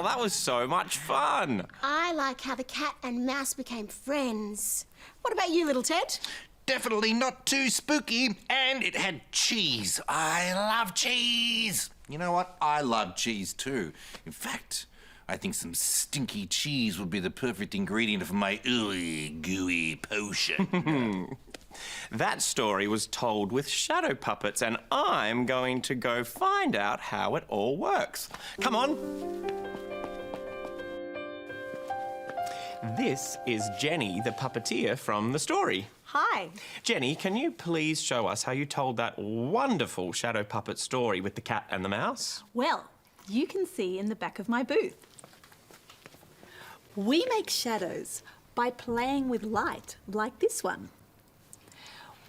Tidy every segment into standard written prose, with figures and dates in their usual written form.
that was so much fun. I like how the cat and mouse became friends. What about you, little Ted? Definitely not too spooky, and it had cheese. I love cheese. You know what? I love cheese too. In fact, I think some stinky cheese would be the perfect ingredient for my ooey gooey potion. That story was told with shadow puppets, and I'm going to go find out how it all works. Come on. This is Jenny, the puppeteer from the story. Hi. Jenny, can you please show us how you told that wonderful shadow puppet story with the cat and the mouse? Well, you can see in the back of my booth. We make shadows by playing with light, like this one.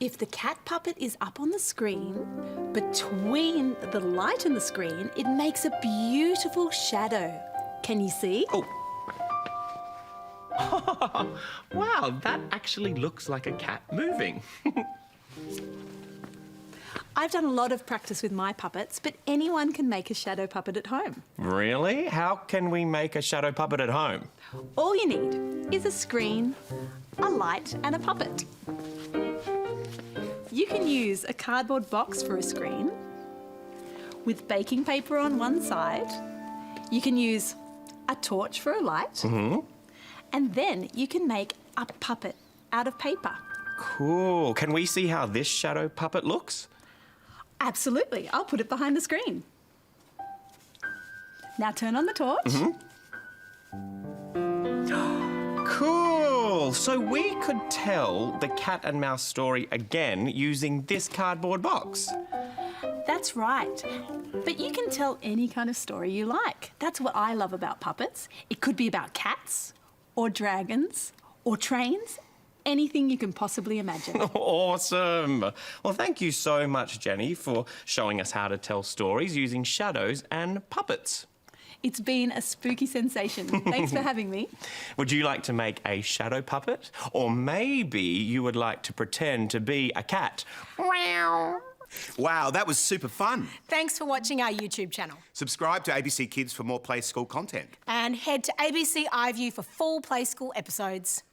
If the cat puppet is up on the screen, between the light and the screen, it makes a beautiful shadow. Can you see? Oh. Wow, that actually looks like a cat moving. I've done a lot of practice with my puppets, but anyone can make a shadow puppet at home. Really? How can we make a shadow puppet at home? All you need is a screen, a light and a puppet. You can use a cardboard box for a screen with baking paper on one side. You can use a torch for a light. And then you can make a puppet out of paper. Cool. Can we see how this shadow puppet looks? Absolutely. I'll put it behind the screen. Now turn on the torch. Cool. So we could tell the cat and mouse story again using this cardboard box. That's right. But you can tell any kind of story you like. That's what I love about puppets. It could be about cats, or dragons, or trains, anything you can possibly imagine. Awesome. Well, thank you so much, Jenny, for showing us how to tell stories using shadows and puppets. It's been a spooky sensation. Thanks for having me. Would you like to make a shadow puppet? Or maybe you would like to pretend to be a cat? Wow, that was super fun. Thanks for watching our YouTube channel. Subscribe to ABC Kids for more Play School content. And head to ABC iView for full Play School episodes.